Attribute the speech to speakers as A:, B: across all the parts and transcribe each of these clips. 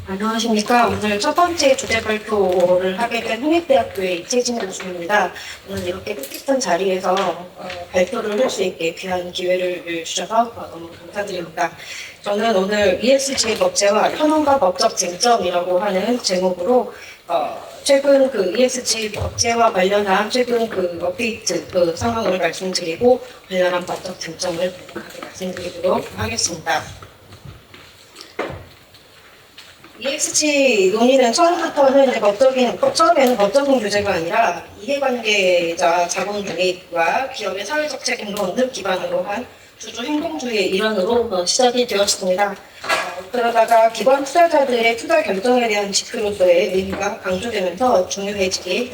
A: 안녕하십니까. 오늘 첫 번째 주제 발표를 하게 된 홍익대학교의 이채진 교수입니다. 오늘 이렇게 뜻깊은 자리에서 발표를 할 수 있게 귀한 기회를 주셔서 너무 감사드립니다. 저는 오늘 ESG 법제와 현황과 법적 쟁점이라고 하는 제목으로 최근 그 ESG 법제와 관련한 최근 그 업데이트 그 상황을 말씀드리고 관련한 법적 쟁점을 간략하게 말씀드리도록 하겠습니다. ESG 논의는 처음부터는 이제 처음에는 법적인 규제가 아니라 이해관계자 자본 유입과 기업의 사회적 책임론을 기반으로 한 주주 행동주의의 일환으로 시작이 되었습니다. 그러다가 기관 투자자들의 투자 결정에 대한 지표로서의 의미가 강조되면서 중요해지기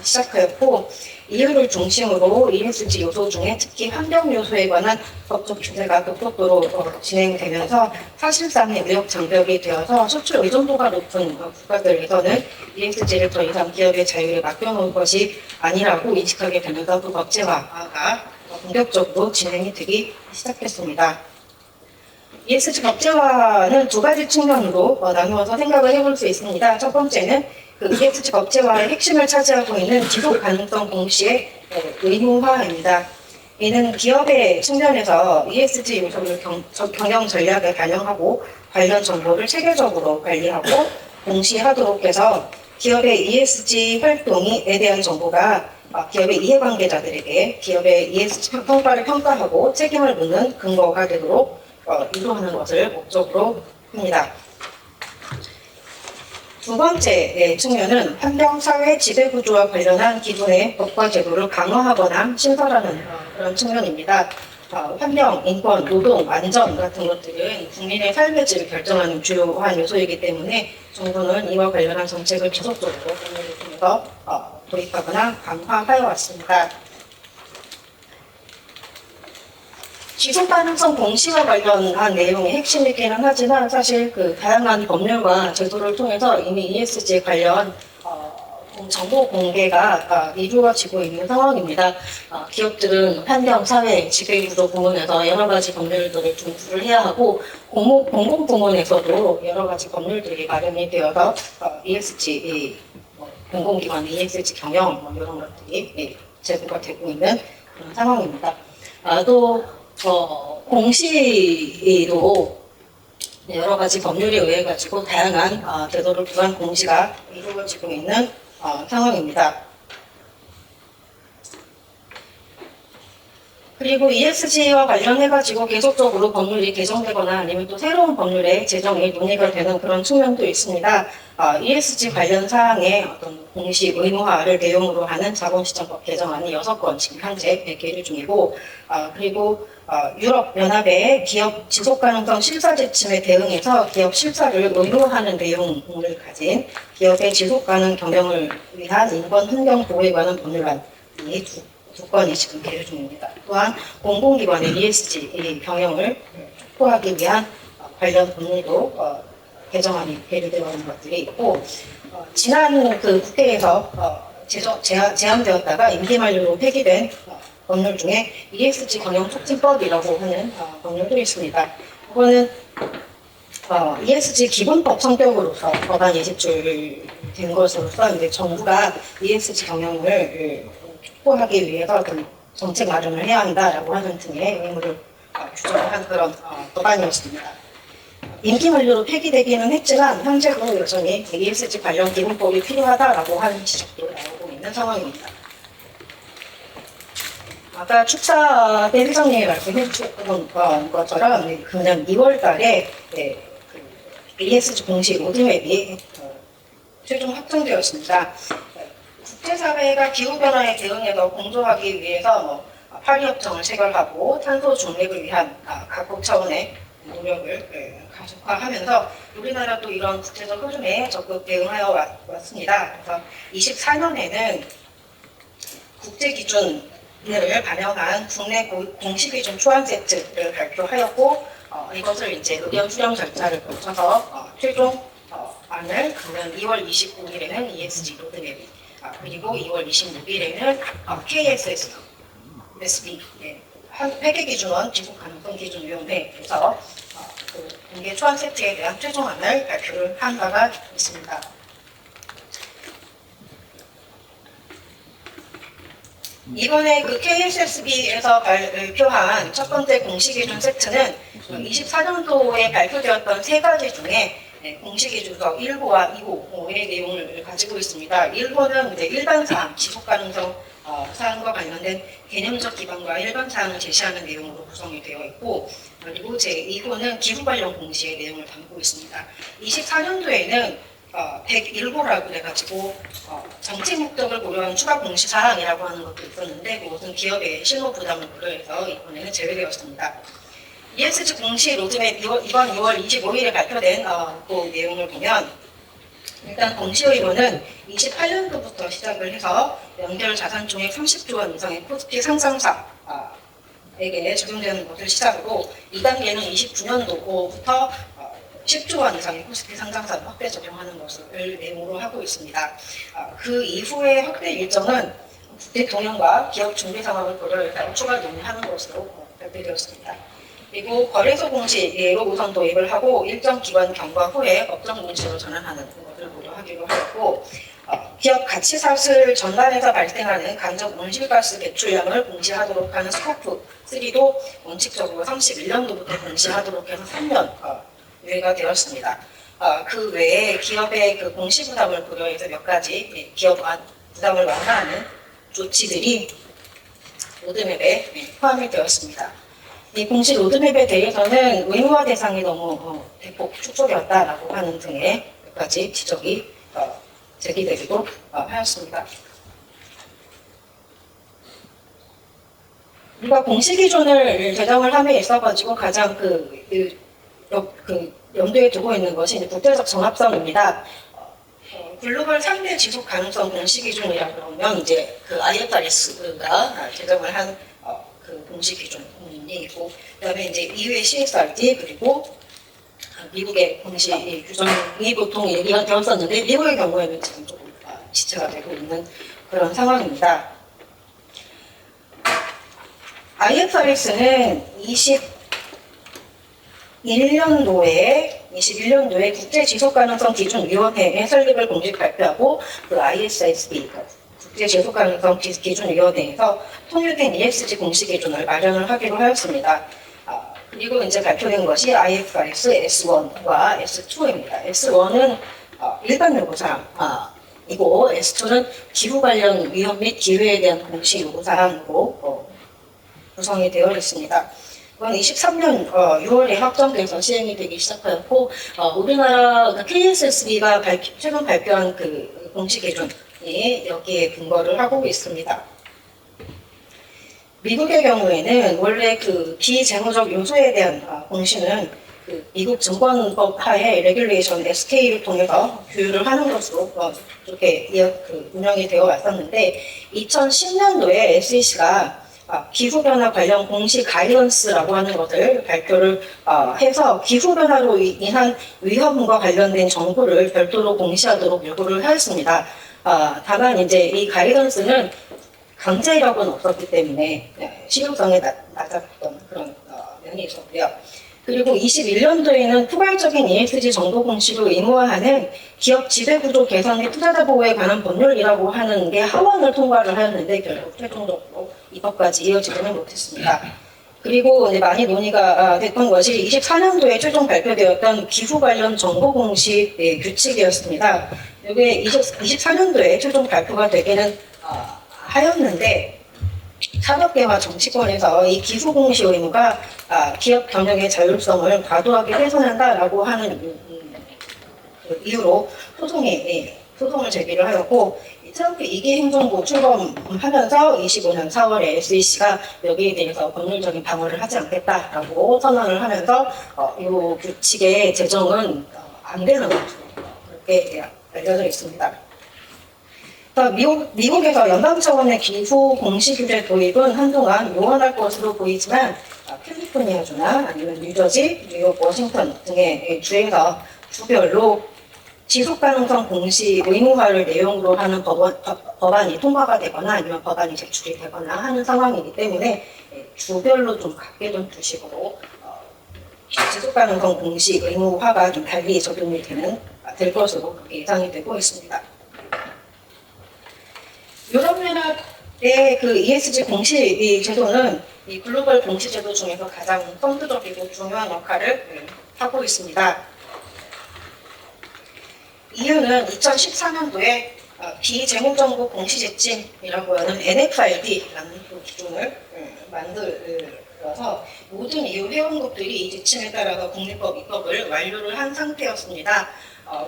A: 시작하였고, 이유를 중심으로 ESG 요소 중에 특히 환경 요소에 관한 법적 규제가 급속도로 진행되면서 사실상의 의욕 장벽이 되어서 수출 의존도가 높은 국가들에서는 ESG를 더 이상 기업의 자유에 맡겨놓을 것이 아니라고 인식하게 되면서 그 법제화가 본격적으로 진행이 되기 시작했습니다. ESG 법제화는 두 가지 측면으로 나누어서 생각을 해볼 수 있습니다. 첫 번째는 그 ESG 법제화의 핵심을 차지하고 있는 지속 가능성 공시의 의무화입니다. 이는 기업의 측면에서 ESG 요소를 경영 전략에 반영하고 관련 정보를 체계적으로 관리하고 공시하도록 해서 기업의 ESG 활동에 대한 정보가 기업의 이해관계자들에게 기업의 ESG 평가를 평가하고 책임을 묻는 근거가 되도록 유도하는 것을 목적으로 합니다. 두 번째 측면은 환경, 사회, 지배구조와 관련한 기존의 법과 제도를 강화하거나 신설하는 그런 측면입니다. 환경, 인권, 노동, 안전 같은 것들은 국민의 삶의 질을 결정하는 주요한 요소이기 때문에 정부는 이와 관련한 정책을 지속적으로 법률을 통해서 도입하거나 강화하여 왔습니다. 지속 가능성 공시와 관련한 내용이 핵심이기는 하지만 사실 그 다양한 법률과 제도를 통해서 이미 ESG 관련 정보 공개가 이루어지고 있는 상황입니다. 기업들은 환경, 사회, 지배구조 부문에서 여러 가지 법률들을 준수를 해야 하고 공공 부문에서도 여러 가지 법률들이 마련이 되어서 ESG 공공기관 ESG 경영 이런 것들이 제도가 되고 있는 그런 상황입니다. 또 공시도 여러 가지 법률에 의해 가지고 다양한 제도를 통한 공시가 이루어지고 있는 상황입니다. 그리고 ESG와 관련해 가지고 계속적으로 법률이 개정되거나 아니면 또 새로운 법률의 제정이 논의가 되는 그런 측면도 있습니다. ESG 관련 사항의 어떤 공시 의무화를 내용으로 하는 자본시장법 개정안이 6건 지금 현재 계류 중이고, 그리고 유럽연합의 기업 지속가능성 실사 지침에 대응해서 기업 실사를 의무화하는 내용을 가진 기업의 지속가능 경영을 위한 인권 환경 보호에 관한 법률안이 두 건이 지금 계류 중입니다. 또한 공공기관의 ESG 경영을 촉구하기 위한 관련 법률도 개정안이 계류되어 있는 것들이 있고, 지난 그 국회에서 제안되었다가 임기 만료로 폐기된 법률 중에 ESG 경영 촉진법이라고 하는 법률도 있습니다. 이거는 ESG 기본법 성격으로서 법안이 제출된 것으로서 이제 정부가 ESG 경영을 촉구하기 위해서 정책 마련을 해야 한다라고 하는 등의 의무를 규정한 그런 법안이었습니다. 임기 만료로 폐기되기는 했지만 현재도 여전히 ESG 관련 기본법이 필요하다라고 하는 지적도 나오고 있는 상황입니다. 아까 축사 때 회장님이 말씀해 주셨던 것처럼 그냥 2월 달에 ESG 공식 로드맵이 최종 확정되었습니다. 국제사회가 기후변화에 대응해서 공조하기 위해서 파리협정을 체결하고 탄소 중립을 위한 각국 차원의 노력을 가속화하면서 우리나라도 이런 국제적 흐름에 적극 대응하여 왔습니다. 그래서 24년에는 국제기준을 반영한 국내 공시기준 초안 세트를 발표하였고, 이것을 이제 의견 수렴 절차를 거쳐서 최종 안을 금년 2월 29일에는 ESG 로드맵이 그리고 2월 26일에는 KSSB 회계기준원 지속가능성기준위원회에서 공개 초안 세트에 대한 최종안을 발표를 한 바가 있습니다. 이번에 그 KSSB에서 발표한 첫 번째 공시기준 세트는 24년도에 발표되었던 세 가지 중에 공시기준서 1호와 2호의 내용을 가지고 있습니다. 1호는 이제 일반사항, 지속가능성 사항과 관련된 개념적 기반과 일반사항을 제시하는 내용으로 구성이 되어 있고, 그리고 제2호는 기후 관련 공시의 내용을 담고 있습니다. 24년도에는 101호라고 해가지고 정책 목적을 고려한 추가 공시 사항이라고 하는 것도 있었는데, 그것은 기업의 실무 부담을 고려해서 이번에는 제외되었습니다. ESG 공시 로드맵 이번 6월 25일에 발표된 그 내용을 보면, 일단 공시 의무는 28년도부터 시작을 해서 연결 자산 총액 30조 원 이상의 코스피 상장사에게 적용되는 것을 시작으로 2단계는 29년도부터 10조 원 이상의 코스피 상장사를 확대 적용하는 것을 내용으로 하고 있습니다. 그 이후의 확대 일정은 국제 동향과 기업 준비 상황을 고려해서 추가 논의하는 것으로 발표되었습니다. 그리고 거래소 공시로 우선 도입을 하고 일정 기간 경과 후에 법정 공시로 전환하는 것을 고려하기로 하였고, 기업 가치사슬 전반에서 발생하는 간접 온실가스 배출량을 공시하도록 하는 스코프 3도 원칙적으로 31년도부터 공시하도록 해서 3년 유예가 되었습니다. 그 외에 기업의 그 공시 부담을 고려해서 몇 가지 기업 부담을 완화하는 조치들이 로드맵에 포함이 되었습니다. 이 공시 로드맵에 대해서는 의무화 대상이 너무 대폭 축소되었다라고 하는 등의 몇 가지 지적이 제기되기도 하였습니다. 우리가 공시 기준을 제정을 함에 있어가지고 가장 염두에 두고 있는 것이 이제 국제적 정합성입니다. 글로벌 3대 지속 가능성 공시 기준이라 그러면 이제 그 IFRS가 제정을 한 그 공시 기준이고, 그다음에 이제 EU의 CSRD, 그리고 미국의 공시 규정이 보통 얘기가 되었었는데, 미국의 경우에는 지금 조금 지체가 되고 있는 그런 상황입니다. IFRS는 21년도에 국제지속가능성 기준위원회의 설립을 공식 발표하고, 그 ISSB, 국제지속가능성 기준위원회에서 통일된 ESG 공시 기준을 마련을 하기로 하였습니다. 그리고 이제 발표된 것이 IFRS S1과 S2입니다. S1은 일반 요구사항이고, S2는 기후 관련 위험 및 기회에 대한 공시 요구사항으로 구성이 되어 있습니다. 이건 23년 6월에 확정돼서 시행이 되기 시작하였고, 우리나라 KSSB가 최근 발표한 그 공시 기준이 여기에 근거를 하고 있습니다. 미국의 경우에는 원래 그 비재무적 요소에 대한 공시는 그 미국 증권법 하에 레귤레이션 SK를 통해서 규율을 하는 것으로 이렇게 운영이 되어 왔었는데, 2010년도에 SEC가 기후변화 관련 공시 가이던스라고 하는 것을 발표를 해서 기후변화로 인한 위험과 관련된 정보를 별도로 공시하도록 요구를 하였습니다. 다만 이제 이 가이던스는 강제력은 없었기 때문에 실효성이 낮았던 그런 면이 있었고요. 그리고 21년도에는 포괄적인 ESG 정보 공시로 의무화하는 기업 지배구조 개선 및 투자자 보호에 관한 법률이라고 하는 게 하원을 통과를 하였는데, 결국 최종적으로 입법까지 이어지지는 못했습니다. 그리고 이제 많이 논의가 됐던 것이 24년도에 최종 발표되었던 기후 관련 정보 공시 규칙이었습니다. 이게 24년도에 최종 발표가 되기는 하였는데, 산업계와 정치권에서 이 기후 공시 의무가 기업 경영의 자율성을 과도하게 훼손한다라고 하는 이유로 소송을 제기를 하였고, 트럼프 2기 행정부 출범하면서 25년 4월에 SEC가 여기에 대해서 법률적인 방어를 하지 않겠다라고 선언을 하면서 이 규칙의 제정은 안 되는 것으로 그렇게 알려져 있습니다. 미국에서 연방 차원의 기후 공시 규제 도입은 한동안 요원할 것으로 보이지만, 캘리포니아주나 아니면 뉴저지, 뉴욕, 워싱턴 등의 주에서 주별로 지속가능성 공시 의무화를 내용으로 하는 법안이 통과가 되거나 아니면 법안이 제출이 되거나 하는 상황이기 때문에 주별로 좀 갖게 된 주식으로 지속가능성 공시 의무화가 좀 달리 적용이 될 것으로 그렇게 예상이 되고 있습니다. 유럽연합의 그 ESG 공시 제도는 이 글로벌 공시 제도 중에서 가장 선두적이고 중요한 역할을 하고 있습니다. 이유는 2014년도에 비재무정보 공시지침이라고 하는 NFRD라는 그 기준을 만들어서 모든 EU 회원국들이 이 지침에 따라서 국내법 입법을 완료를 한 상태였습니다.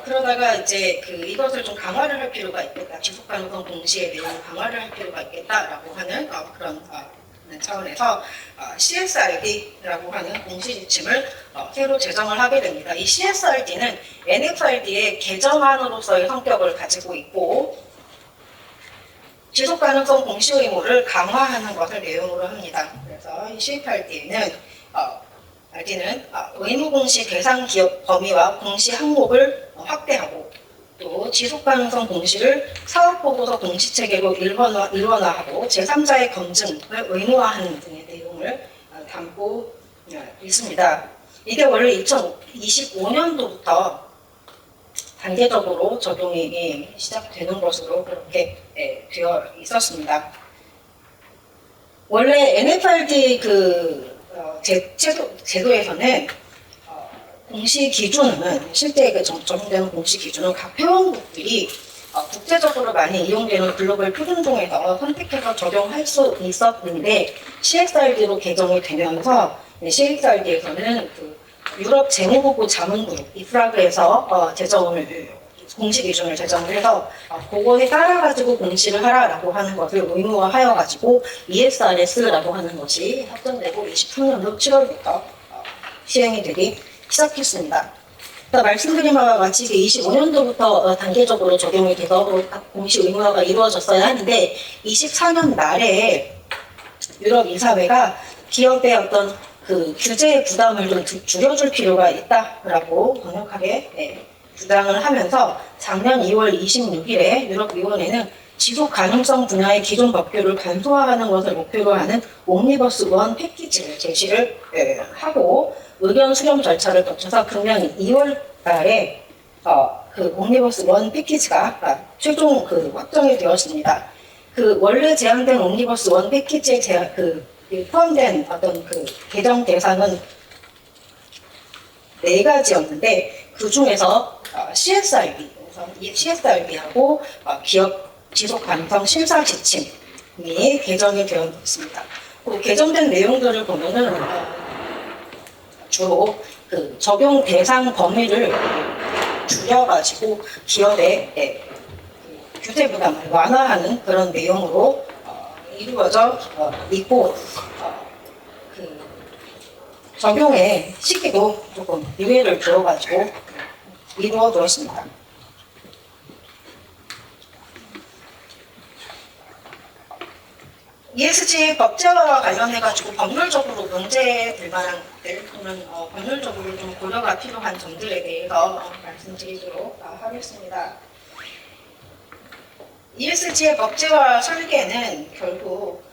A: 그러다가 이제 이것을 좀 강화를 할 필요가 있겠다. 지속가능성 공시의 내용을 강화를 할 필요가 있겠다라고 하는 그런 차원에서 CSRD라고 하는 공시지침을 새로 제정을 하게 됩니다. 이 CSRD는 NFRD의 개정안으로서의 성격을 가지고 있고 지속가능성 공시 의무를 강화하는 것을 내용으로 합니다. 그래서 이 CSRD는 의무공시 대상 기업 범위와 공시 항목을 확대하고 또 지속가능성 공시를 사업보고서 공시체계로 일원화하고 제3자의 검증을 의무화하는 등의 내용을 담고 있습니다. 이게 원래 2025년도부터 단계적으로 적용이 시작되는 것으로 그렇게 되어 있었습니다. 원래 NFRD 제도에서는 공시 기준은 실제 적용되는 공시 기준은 각 회원국들이 국제적으로 많이 이용되는 글로벌 표준 중에서 선택해서 적용할 수 있었는데 CSRD로 개정이 되면서 CSRD에서는 유럽 재무보고 자문그룹 이프라그에서 공시 기준을 제정을 해서 그거에 따라가지고 공시를 하라라고 하는 것을 의무화하여가지고 ESRS라고 하는 것이 확정되고 23년도 7월부터 시행이 되기 시작했습니다. 말씀드린 바와 같이 25년도부터 단계적으로 적용이 돼서 공시 의무화가 이루어졌어야 하는데 24년 말에 유럽 이사회가 기업의 어떤 규제의 부담을 좀 줄여줄 필요가 있다라고 강력하게 주장을 하면서 작년 2월 26일에 유럽위원회는 지속 가능성 분야의 기존 법규를 간소화하는 것을 목표로 하는 옴니버스 1 패키지를 제시를 하고 의견 수렴 절차를 거쳐서 금년 2월 달에 옴니버스 1 패키지가 최종 확정이 되었습니다. 원래 제안된 옴니버스 1 패키지에 포함된 어떤 개정 대상은 4가지였는데 그 중에서 CSRD, CSRD하고 기업 지속 가능성 심사 지침이 개정이 되어 있습니다. 개정된 내용들을 보면은 주로 적용 대상 범위를 줄여가지고 기업의 규제 부담을 완화하는 그런 내용으로 이루어져 있고 적용의 시기도 조금 유예를 두어가지고 이루어졌습니다. ESG 법제화와 관련해가지고 법률적으로 문제될 만한 것들 또는 법률적으로 좀 고려가 필요한 점들에 대해서 말씀드리도록 하겠습니다. ESG의 법제화 설계는 결국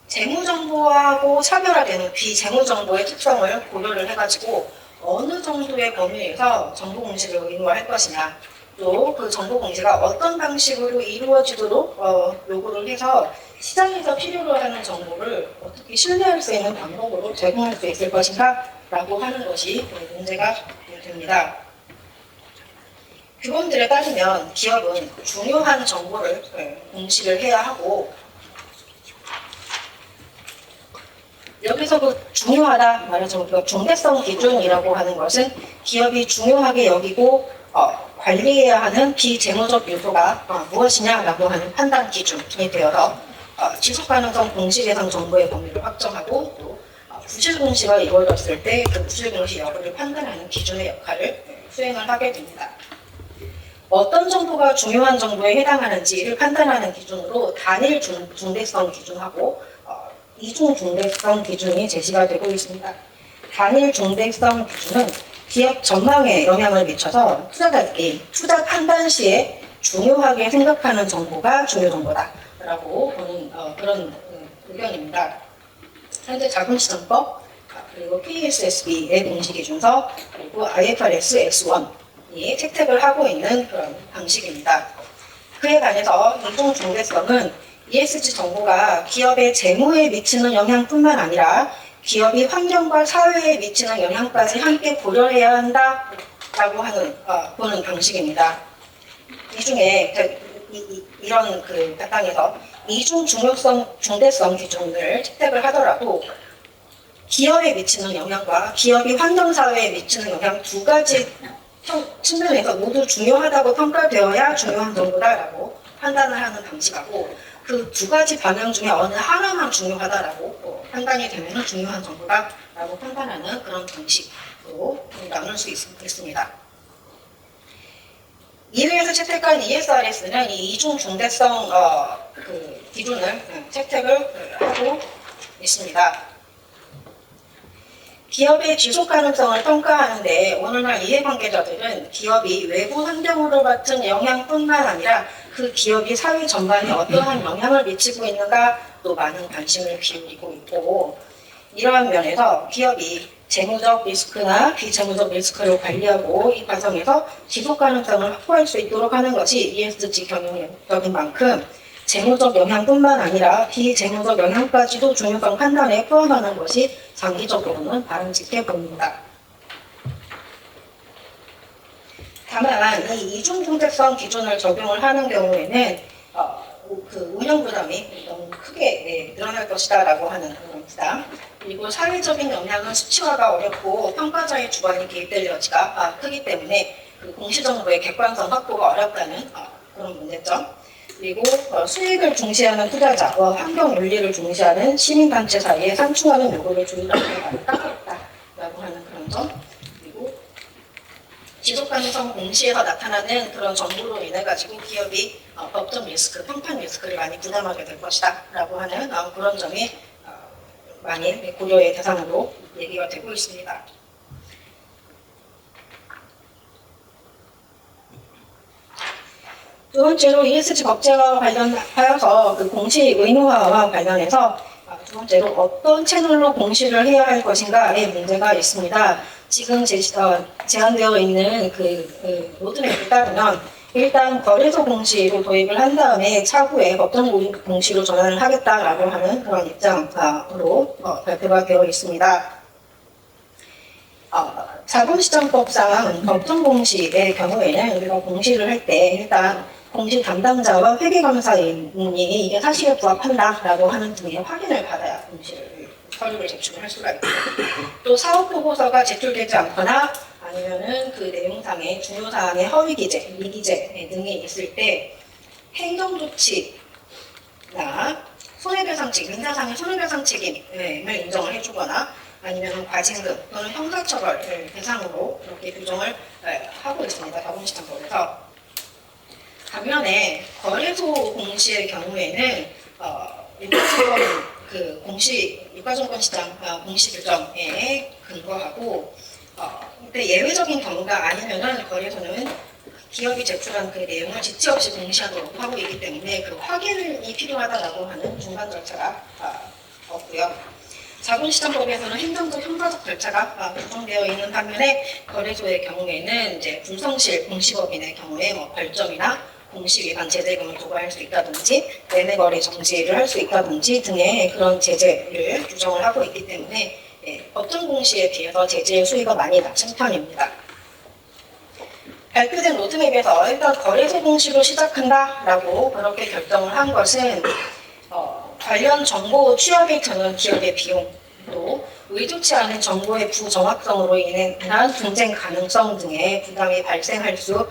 A: 재무정보하고 차별화되는 비재무정보의 특성을 고려를 해가지고 어느 정도의 범위에서 정보공시를 의무화할 것이냐 또 그 정보공시가 어떤 방식으로 이루어지도록 요구를 해서 시장에서 필요로 하는 정보를 어떻게 신뢰할 수 있는 방법으로 제공할 수 있을 것인가 라고 하는 것이 문제가 됩니다. 규범들에 따르면 기업은 중요한 정보를 공시를 해야 하고 여기서 중요하다 말하자면 우리가 중대성 기준이라고 하는 것은 기업이 중요하게 여기고 관리해야 하는 비재무적 요소가 무엇이냐라고 하는 판단 기준이 되어서 지속가능성 공시 대상 정보의 범위를 확정하고 또 부실 공시가 이루어졌을 때 그 부실 공시 여부를 판단하는 기준의 역할을 수행을 하게 됩니다. 어떤 정보가 중요한 정보에 해당하는지를 판단하는 기준으로 단일 중대성 기준하고 이중 중대성 기준이 제시가 되고 있습니다. 단일 중대성 기준은 기업 전망에 영향을 미쳐서 투자자들이 투자 판단 시에 중요하게 생각하는 정보가 중요 정보다라고 보는 그런 의견입니다. 현재 자금시장법 그리고 PSSB의 공시기준서, 그리고 IFRS S1이 채택을 하고 있는 그런 방식입니다. 그에 반해서 이중 중대성은 ESG 정보가 기업의 재무에 미치는 영향뿐만 아니라 기업이 환경과 사회에 미치는 영향까지 함께 고려해야 한다라고 하는 보는 방식입니다. 이 중에 이런 그 바탕에서 이중 중대성 기준을 채택을 하더라도 기업에 미치는 영향과 기업이 환경사회에 미치는 영향 두 가지 측면에서 모두 중요하다고 평가되어야 중요한 정보다라고 판단을 하는 방식하고 그 두 가지 방향 중에 어느 하나만 중요하다라고 판단이 되면 중요한 정보다라고 판단하는 그런 방식으로 나눌 수 있습니다. 이회에서 채택한 ESRS는 이 이중 중대성 기준을 채택을 하고 있습니다. 기업의 지속 가능성을 평가하는데 오늘날 이해관계자들은 기업이 외부 환경으로 받은 영향뿐만 아니라 그 기업이 사회 전반에 어떠한 영향을 미치고 있는가 또 많은 관심을 기울이고 있고 이러한 면에서 기업이 재무적 리스크나 비재무적 리스크를 관리하고 이 과정에서 지속 가능성을 확보할 수 있도록 하는 것이 ESG 경영적인 만큼 재무적 영향뿐만 아니라 비재무적 영향까지도 중요성 판단에 포함하는 것이 장기적으로는 바람직해 보입니다. 다만 이 이중 중대성 기준을 적용을 하는 경우에는 그 운영 부담이 너무 크게 늘어날 것이다라고 하는 그런 부담, 그리고 사회적인 영향은 수치화가 어렵고 평가자의 주관이 개입될 여지가 크기 때문에 그 공시정보의 객관성 확보가 어렵다는 그런 문제점, 그리고 수익을 중시하는 투자자와 환경 윤리를 중시하는 시민단체 사이에 상충하는 요구를 조율하는 것이 까다롭다라고 하는 그런 점, 그리고 지속가능성 공시에서 나타나는 그런 정보로 인해 가지고 기업이 법적 리스크, 평판 리스크를 많이 부담하게 될 것이다라고 하는 그런 점이 많이 고려의 대상으로 얘기가 되고 있습니다. 두 번째로 ESG 법제와 관련하여서 그 공시 의무화와 관련해서 두 번째로 어떤 채널로 공시를 해야 할 것인가의 문제가 있습니다. 지금 제안되어 있는 그 로드맵에 따르면 일단 거래소 공시로 도입을 한 다음에 차후에 법정 공시로 전환을 하겠다라고 하는 그런 입장으로 발표가 되어 있습니다. 자본시장법상 법정 공시의 경우에는 우리가 공시를 할 때 일단 공시 담당자와 회계감사인이 이게 사실에 부합한다라고 하는 등의 확인을 받아야 서류를 제출을 할 수가 있고, 또 사업보고서가 제출되지 않거나 아니면은 그 내용상의 중요 사항의 허위 기재, 미기재 등이 있을 때 행정조치나 손해배상 책임, 민사상의 손해배상 책임을 인정을 해주거나 아니면 과징금 또는 형사처벌을 대상으로 이렇게 규정을 하고 있습니다. 자본시장법에서. 반면에 거래소 공시의 경우에는 유가증권시장 공시 규정에 근거하고 근데 예외적인 경우가 아니면은 거래소는 기업이 제출한 그 내용을 지체 없이 공시하도록 하고 있기 때문에 그 확인이 필요하다라고 하는 중간 절차가 없고요. 자본시장법에서는 행정적, 형사적 절차가 구성되어 있는 반면에 거래소의 경우에는 이제 불성실 공시법인의 경우에 벌점이나 공시 위반 제재금을 부과할 수 있다든지 매매 거래 정지를 할 수 있다든지 등의 그런 제재를 규정을 하고 있기 때문에 법정 공시에 비해서 제재의 수위가 많이 낮은 편입니다. 발표된 로드맵에서 일단 거래소 공시로 시작한다라고 그렇게 결정을 한 것은 관련 정보 취합에 드는 기업의 비용, 또 의도치 않은 정보의 부정확성으로 인한 분쟁 가능성 등의 부담이 발생할 수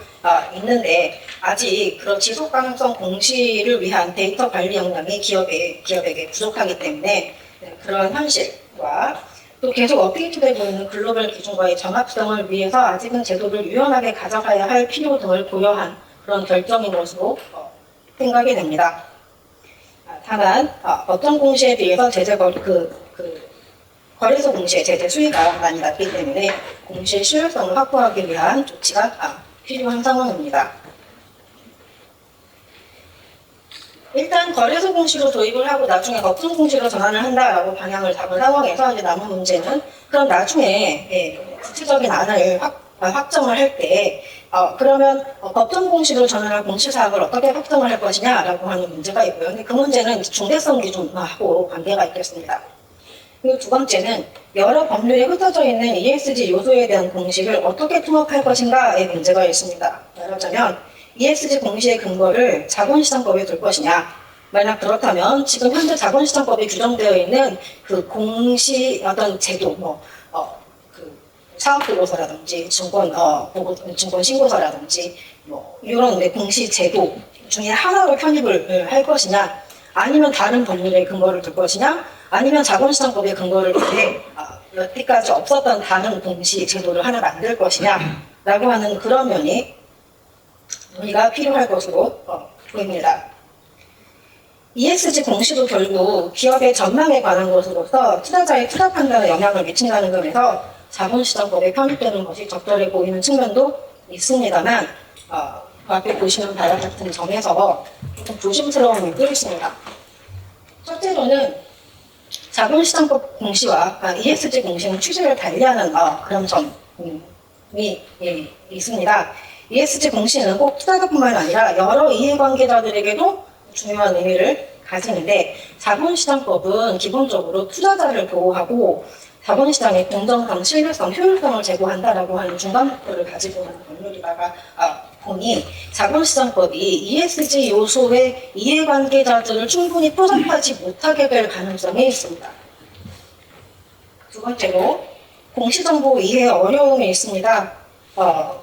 A: 있는데 아직 그런 지속 가능성 공시를 위한 데이터 관리 역량이 기업에게 부족하기 때문에 그런 현실과 또 계속 업데이트되고 있는 글로벌 기준과의 정합성을 위해서 아직은 제도를 유연하게 가져가야 할 필요 등을 고려한 그런 결정인 것으로 생각이 됩니다. 다만 어떤 공시에 비해서 거래소 공시의 제재 수위가 많이 낮기 때문에 공시의 신뢰성을 확보하기 위한 조치가 필요한 상황입니다. 일단 거래소 공시로 도입을 하고 나중에 법정 공시로 전환을 한다라고 방향을 잡은 상황에서 이제 남은 문제는 그럼 나중에 구체적인 안을 확정을 할 때 그러면 법정 공시로 전환할 공시사항을 어떻게 확정을 할 것이냐라고 하는 문제가 있고요. 근데 그 문제는 중대성 기준하고 관계가 있겠습니다. 그리고 두 번째는 여러 법률에 흩어져 있는 ESG 요소에 대한 공식을 어떻게 통합할 것인가의 문제가 있습니다. 말하자면 ESG 공시의 근거를 자본시장법에 둘 것이냐, 만약 그렇다면 지금 현재 자본시장법에 규정되어 있는 그 공시 어떤 제도, 그 사업보고서라든지 증권 신고서라든지 이런 공시 제도 중에 하나로 편입을 할 것이냐, 아니면 다른 법률에 근거를 둘 것이냐, 아니면 자본시장법에 근거를 두되 여태까지 없었던 다른 공시 제도를 하나 만들 것이냐라고 하는 그런 논의가 필요할 것으로 보입니다. ESG 공시도 결국 기업의 전망에 관한 것으로서 투자자의 투자 판단에 영향을 미친다는 점에서 자본시장법에 편입되는 것이 적절해 보이는 측면도 있습니다만 그 앞에 보시는 바와 같은 점에서 좀 조심스러운 면도 있습니다. 첫째로는 자본시장법 공시와 ESG 공시는 취지를 달리하는 그런 점이 있습니다. ESG 공시는 꼭 투자자뿐만 아니라 여러 이해관계자들에게도 중요한 의미를 가지는데, 자본시장법은 기본적으로 투자자를 보호하고 자본시장의 공정성, 신뢰성, 효율성을 제고한다라고 하는 중간 목표를 가지고 있는 법률이다가 보니 자본시장법이 ESG 요소의 이해관계자들을 충분히 포섭하지 못하게 될 가능성이 있습니다. 두 번째로 공시정보 이해에 어려움이 있습니다.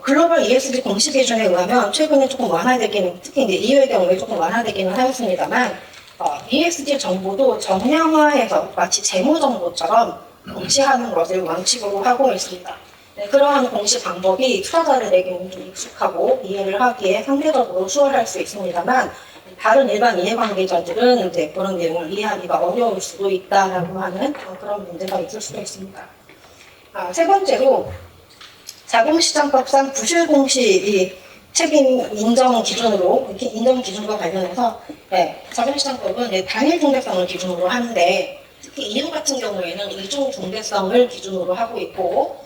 A: 글로벌 ESG 공시 기준에 의하면 최근에 조금 완화되기는, 특히 이제 EU의 경우에 조금 완화되기는 하였습니다만, ESG 정보도 정량화해서 마치 재무 정보처럼 공시하는 것을 원칙으로 하고 있습니다. 네, 그러한 공시 방법이 투자자들에게는 좀 익숙하고 이해를 하기에 상대적으로 수월할 수 있습니다만, 다른 일반 이해관계자들은 이제 그런 내용을 이해하기가 어려울 수도 있다라고 하는 그런 문제가 있을 수도 있습니다. 세 번째로 자본시장법상 부실공시 책임 인정 기준으로, 인정 기준과 관련해서 자본시장법은 단일 중대성을 기준으로 하는데, 특히 이용 같은 경우에는 이중 중대성을 기준으로 하고 있고,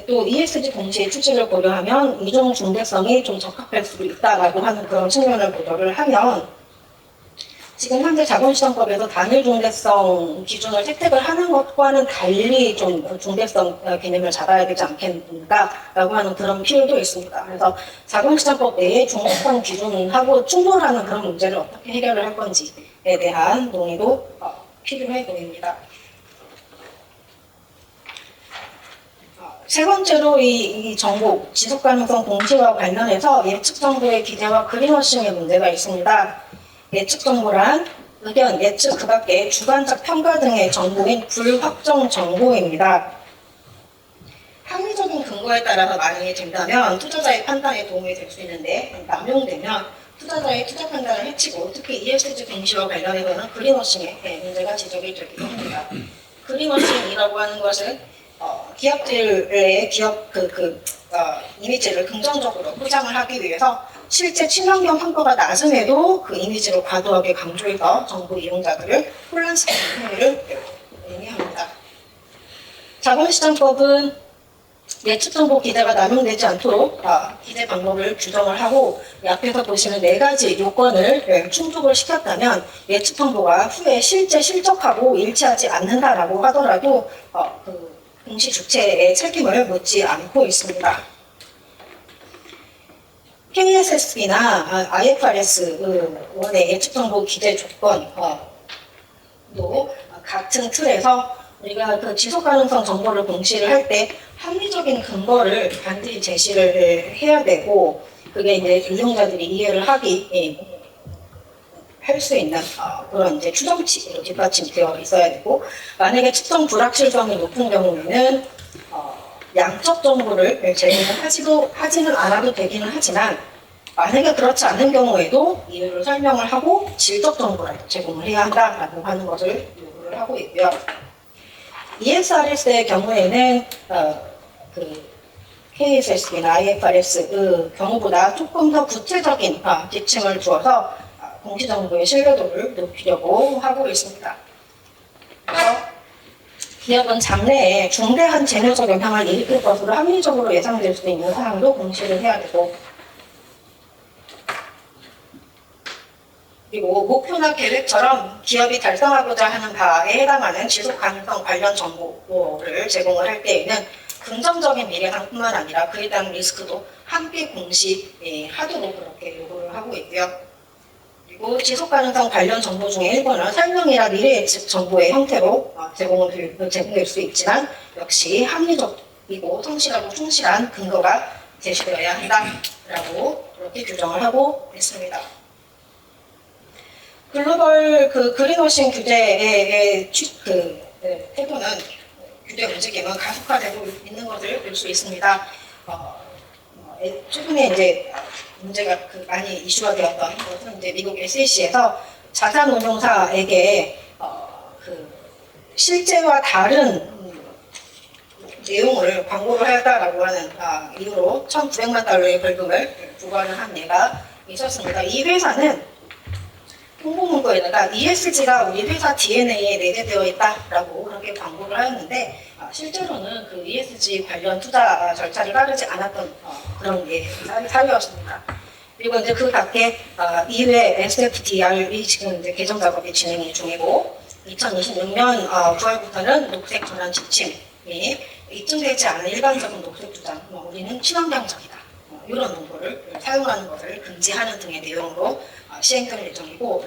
A: 또 ESG 공시의 취지를 고려하면 이중 중대성이 좀 적합할 수도 있다라고 하는 그런 측면을 고려를 하면, 지금 현재 자본시장법에서 단일 중대성 기준을 채택을 하는 것과는 달리 좀 중대성 개념을 잡아야 되지 않겠는가라고 하는 그런 필요도 있습니다. 그래서 자본시장법 내의 중대성 기준하고 충돌하는 그런 문제를 어떻게 해결을 할 건지에 대한 논의도 필요해 보입니다. 세 번째로 이 정보, 지속가능성 공시와 관련해서 예측 정보의 기재와 그린워싱의 문제가 있습니다. 예측 정보란 의견, 예측 그 밖에 주관적 평가 등의 정보인 불확정 정보입니다. 합리적인 근거에 따라서 반영이 된다면 투자자의 판단에 도움이 될 수 있는데, 남용되면 투자자의 투자 판단을 해치고, 특히 ESG 공시와 관련해서는 그린워싱의 문제가 지적이 되기도 합니다. 그린워싱이라고 하는 것은 기업들의 이미지를 긍정적으로 포장을 하기 위해서 실제 친환경 평가가 낮음에도 그 이미지를 과도하게 강조해서 정보 이용자들을 혼란시키는 행위를 의미합니다. 자본시장법은 예측 정보 기재가 남용되지 않도록 기재 방법을 규정을 하고, 앞에서 보시는 4가지 요건을 충족을 시켰다면 예측 정보가 후에 실제 실적하고 일치하지 않는다라고 하더라도 그 공시 주체의 책임을 묻지 않고 있습니다. KSSB나 IFRS 원의 예측정보 기재 조건도 같은 틀에서 우리가 그 지속가능성 정보를 공시를 할 때 합리적인 근거를 반드시 제시를 해야 되고, 그게 이제 이용자들이 이해를 할 수 있는 그런 이제 추정치로 뒷받침되어 있어야 되고, 만약에 측정 불확실성이 높은 경우에는 양적 정보를 제공하지는 않아도 되기는 하지만, 만약에 그렇지 않은 경우에도 이유를 설명을 하고 질적 정보를 제공을 해야 한다라고 하는 것을 요구를 하고 있고요. ESRS의 경우에는 그 KSSB나 IFRS 경우보다 조금 더 구체적인 지침을 주어서 공시정보의 신뢰도를 높이려고 하고 있습니다. 그래서 기업은 장래에 중대한 재무적 영향을 일으킬 것으로 합리적으로 예상될 수 있는 사항도 공시를 해야 되고, 그리고 목표나 계획처럼 기업이 달성하고자 하는 바에 해당하는 지속 가능성 관련 정보를 제공을 할 때에는 긍정적인 미래상뿐만 아니라 그에 따른 리스크도 함께 공시하도록 그렇게 요구를 하고 있고요. 그리고 지속 가능성 관련 정보 중에 일부는 설명이나 미래 예측 정보의 형태로 제공될 수 있지만 역시 합리적이고 성실하고 충실한 근거가 제시되어야 한다라고 그렇게 규정을 하고 있습니다. 글로벌 그린워싱 규제의 태도는 규제 움직임은 가속화되고 있는 것을 볼 수 있습니다. 최근에 이제 문제가 많이 이슈가 되었던 것은 이제 미국 SEC에서 자산운용사에게 실제와 다른 내용을 광고를 하였다라고 하는 이유로 1,900만 달러의 벌금을 부과를 한 예가 있었습니다. 이 회사는 홍보 문구에다가 ESG가 우리 회사 DNA에 내재되어 있다라고 그렇게 광고를 하였는데 실제로는 그 ESG 관련 투자 절차를 따르지 않았던 그런 사례였습니다. 그리고 이제 그 밖에 이외 SFDR이 지금 이제 개정 작업이 진행 중이고 2026년 9월부터는 녹색 전환 지침이 입증되지 않은 일반적인 녹색 투자, 우리는 친환경적이다. 이런 논조를 사용하는 것을 금지하는 등의 내용으로 시행될 예정이고,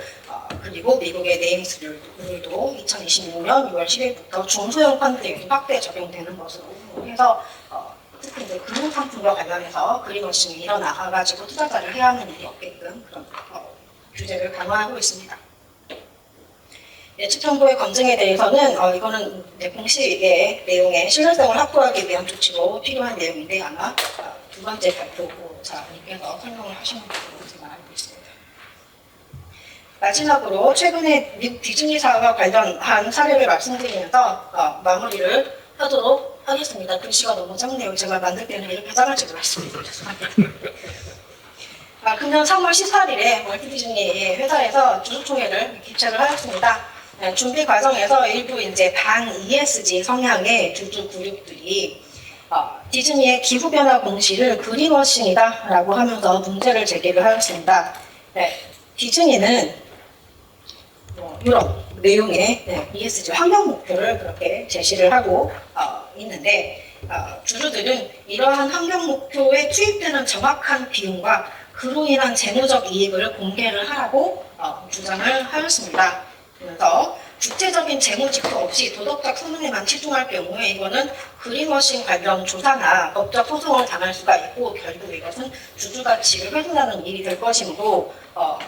A: 그리고 미국의 네임스 룰도 2026년 6월 10일부터 중소형 펀드에도 확대 적용되는 것으로 해서 특히 이제 금융상품과 관련해서 그린워싱이 일어나가지고 투자자를 해야 하는 일이 없게끔 그런 규제를 강화하고 있습니다. 예측 정보의 검증에 대해서는 이거는 공시의 내용의 신뢰성을 확보하기 위한 조치로 필요한 내용인데 아마 두 번째 발표자님께서 설명을 하시는 것으로 제가 알고 있습니다. 마지막으로 최근에 미국 디즈니사와 관련한 사례를 말씀드리면서 마무리를 하도록 하겠습니다. 글씨가 너무 작네요. 제가 만들 때는 이렇게 작을지 몰랐습니다. 죄송합니다. 금년 3월 14일에 월트디즈니 회사에서 주주총회를 개최를 하였습니다. 준비 과정에서 일부 이제 반 ESG 성향의 주주 그룹들이 디즈니의 기후변화 공시를 그린워싱이다라고 하면서 문제를 제기를 하였습니다. 디즈니는 이런 내용의 ESG 환경 목표를 그렇게 제시를 하고 있는데 주주들은 이러한 환경 목표에 투입되는 정확한 비용과 그로 인한 재무적 이익을 공개를 하라고 주장을 하였습니다. 그래서 구체적인 재무 지표 없이 도덕적 소문에만 치중할 경우에 이거는 그린워싱 관련 조사나 법적 소송을 당할 수가 있고 결국 이것은 주주 가치를 훼손하는 일이 될 것이므로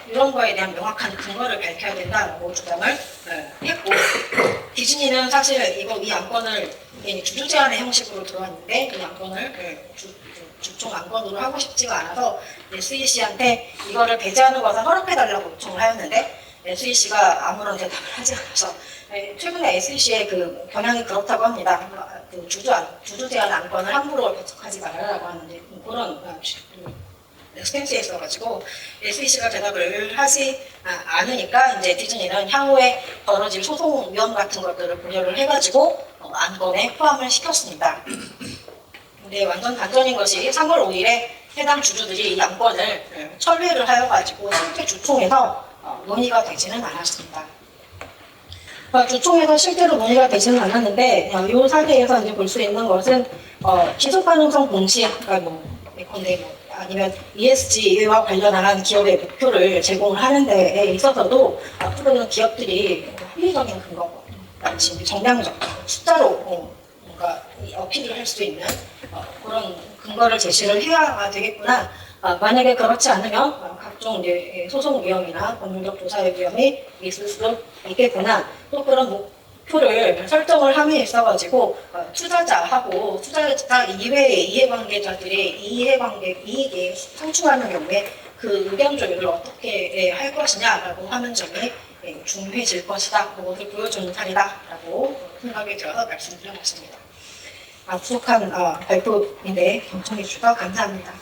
A: 이런 거에 대한 명확한 근거를 밝혀야 된다고 주장을 했고 디즈니는 사실 이 안건을 주주 제한의 형식으로 들어왔는데 이 안건을 주총 안건으로 하고 싶지가 않아서 SEC한테 이거를 배제하는 것을 허락해달라고 요청을 하였는데 SEC가 아무런 대답을 하지 않아서 최근에 SEC의 그 경향이 그렇다고 합니다. 그 주주 제한 안건을 함부로 배척하지 말라고 하는데 그런 스탠스에 있어가지고 SEC가 대답을 하지 않으니까 이제 디즈니는 향후에 벌어질 소송 위험 같은 것들을 고려를 해가지고 안건에 포함을 시켰습니다. 근데 완전 반전인 것이 3월 5일에 해당 주주들이 이 안건을 철회를 하여가지고 실제 주총에서 논의가 되지는 않았습니다. 주총에서 실제로 논의가 되지는 않았는데 이 사례에서 이제 볼 수 있는 것은 지속 가능성 공시, 아니면 ESG와 관련한 기업의 목표를 제공을 하는 데에 있어서도 앞으로는 기업들이 합리적인 근거, 마치 정량적 숫자로 뭔가 어필을 할 수 있는 그런 근거를 제시를 해야 되겠구나. 만약에 그렇지 않으면 각종 이제 소송 위험이나 법률적 조사의 위험이 있을 수도 있겠구나. 또 그런 목표를 설정을 함에 있어가지고 투자자하고 투자자 이외의 이해관계자들이 이익이 상충하는 경우에 그 의견 조율을 어떻게 할 것이냐라고 하는 점이 중요해질 것이다. 그것을 보여주는 사례다라고 생각이 들어서 말씀드려봤습니다. 부족한 발표인데 경청해 주셔서 감사합니다.